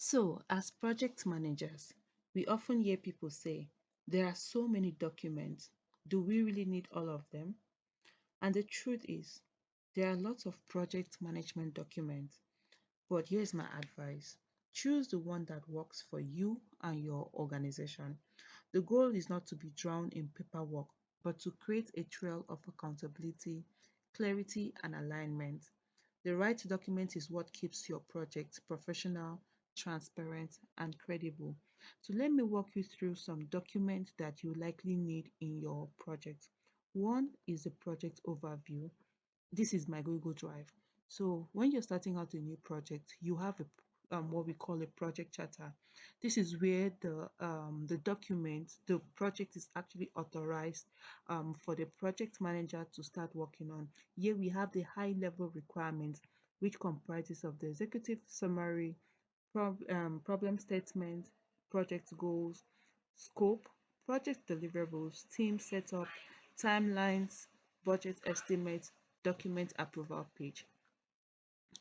So, as project managers, we often hear people say, there are so many documents. Do we really need all of them? And the truth is, there are lots of project management documents. But here's my advice: choose the one that works for you and your organization. The goal is not to be drowned in paperwork, but to create a trail of accountability, clarity, and alignment. The right document is what keeps your project professional, transparent, and credible. So let me walk you through some documents that you likely need in your project. One is the project overview. This is my Google Drive. So when you're starting out a new project, you have a what we call a project charter. This is where the document, the project is actually authorized for the project manager to start working on. Here we have the high level requirements, which comprises of the executive summary, problem statement, project goals, scope, project deliverables, team setup, timelines, budget estimates, document approval page.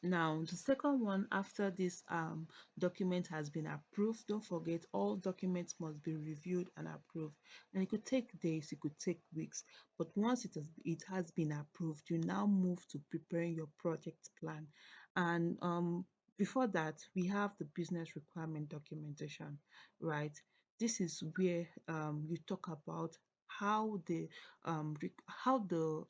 Now, the second one, after this document has been approved, don't forget all documents must be reviewed and approved. And it could take days, it could take weeks, but once it has been approved, you now move to preparing your project plan. And before that, we have the business requirement documentation, right? This is where you talk about how the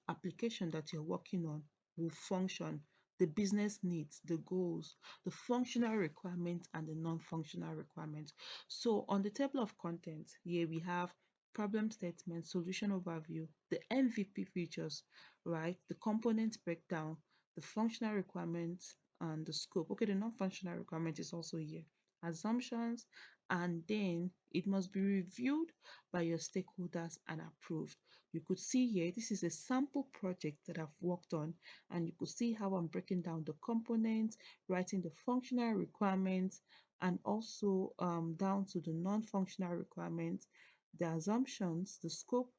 application that you're working on will function, the business needs, the goals, the functional requirements, and the non-functional requirements. So on the table of contents, here we have problem statement, solution overview, the MVP features, right? The component breakdown, the functional requirements, and the scope. Okay, the non-functional requirement is also here. Assumptions, and then it must be reviewed by your stakeholders and approved. You could see here, this is a sample project that I've worked on, and you could see how I'm breaking down the components, writing the functional requirements, and also down to the non-functional requirements, the assumptions, the scope,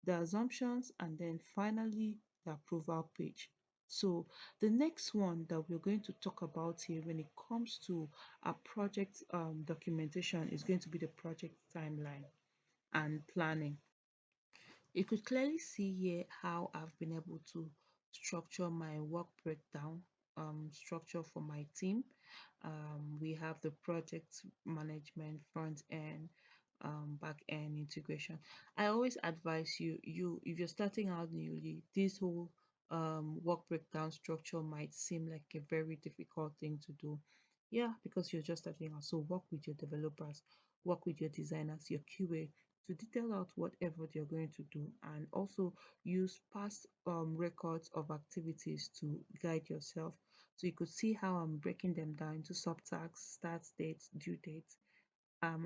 the assumptions, and then finally the approval page. So the next one that we're going to talk about here when it comes to our project documentation is going to be the project timeline and planning. You could clearly see here how I've been able to structure my work breakdown structure for my team. We have the project management, front end, back end integration. I always advise you if you're starting out newly, this whole work breakdown structure might seem like a very difficult thing to do. Yeah, because you're just starting out. So work with your developers, work with your designers, your QA, to detail out whatever you're going to do, and also use past records of activities to guide yourself. So you could see how I'm breaking them down into subtasks, start dates, due dates,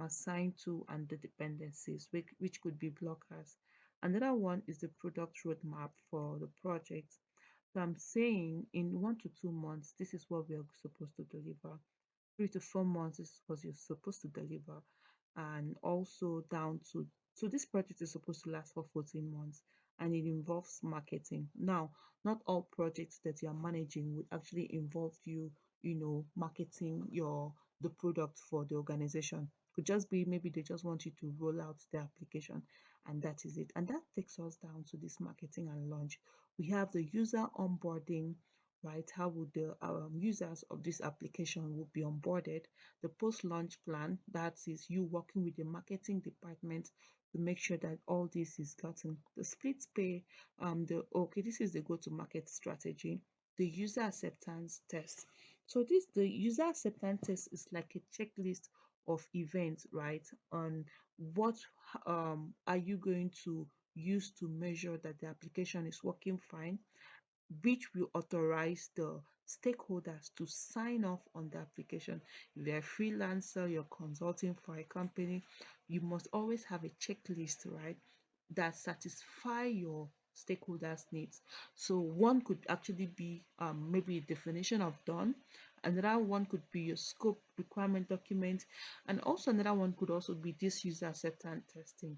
assigned to, and the dependencies, which could be blockers. Another one is the product roadmap for the project. So I'm saying in 1 to 2 months, this is what we are supposed to deliver. 3 to 4 months is what you're supposed to deliver, and also down to, so this project is supposed to last for 14 months, and it involves marketing. Now, not all projects that you are managing would actually involve you marketing the product for the organization. Could just be maybe they just want you to roll out the application, and that is it. And that takes us down to this marketing and launch. We have the user onboarding, right? How would the users of this application will be onboarded? The post-launch plan, that is you working with the marketing department to make sure that all this is gotten. The split pay, the okay, this is the go-to-market strategy. The user acceptance test. So the user acceptance test is like a checklist of events, right? On what are you going to use to measure that the application is working fine, which will authorize the stakeholders to sign off on the application. If you're a freelancer, you're consulting for a company, you must always have a checklist, right, that satisfy your stakeholders' needs. So one could actually be maybe a definition of done. Another one could be your scope requirement document, and also another one could also be this user acceptance testing.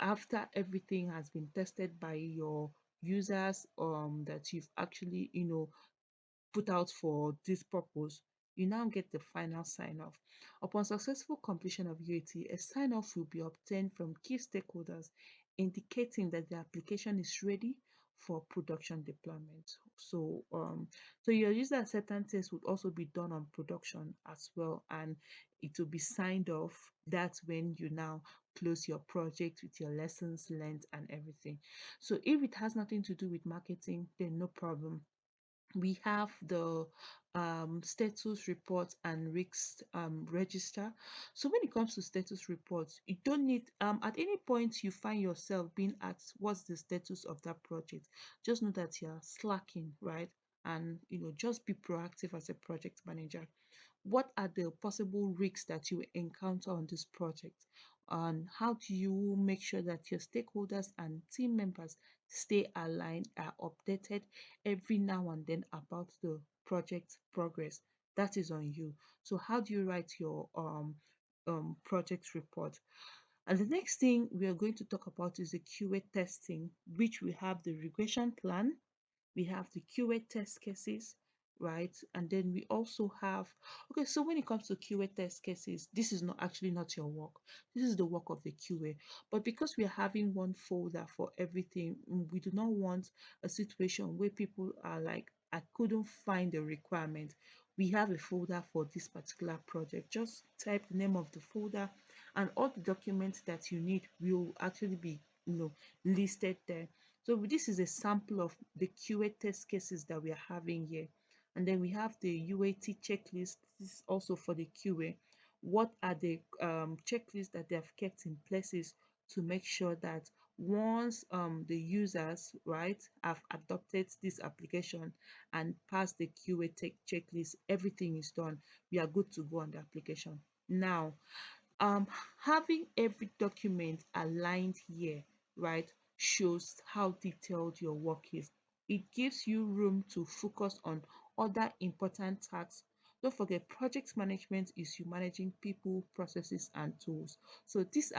After everything has been tested by your users that you've actually put out for this purpose, You now get the final sign off. Upon successful completion of UAT, a sign off will be obtained from key stakeholders indicating that the application is ready for production deployment. So your user acceptance test would also be done on production as well, and it will be signed off. That's when you now close your project with your lessons learned and everything. So if it has nothing to do with marketing, then no problem. We have the status report and risk register. So when it comes to status reports, you don't need at any point you find yourself being asked what's the status of that project, just know that you're slacking, right? And just be proactive as a project manager. What are the possible risks that you encounter on this project, and how do you make sure that your stakeholders and team members stay aligned, are updated every now and then about the project progress? That is on you. So how do you write your project report? And the next thing we are going to talk about is the QA testing, which we have the regression plan, we have the QA test cases, right? And then we also have, okay, so when it comes to QA test cases, this is not your work. This is the work of the QA. But because we are having one folder for everything, we do not want a situation where people are like, I couldn't find the requirement. We have a folder for this particular project. Just type the name of the folder, and all the documents that you need will actually be, listed there. So this is a sample of the QA test cases that we are having here. And then we have the UAT checklist. This is also for the QA. What are the checklists that they have kept in places to make sure that once the users, right, have adopted this application and passed the QA checklist, everything is done. We are good to go on the application. Now, um having every document aligned here, right, shows how detailed your work is. It gives you room to focus on other important tasks. Don't forget, project management is you managing people, processes and tools. So this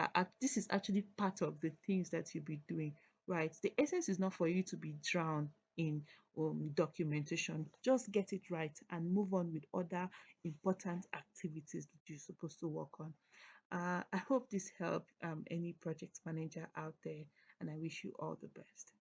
is actually part of the things that you'll be doing, right? The essence is not for you to be drowned in documentation. Just get it right and move on with other important activities that you're supposed to work on. I hope this helped any project manager out there, and I wish you all the best.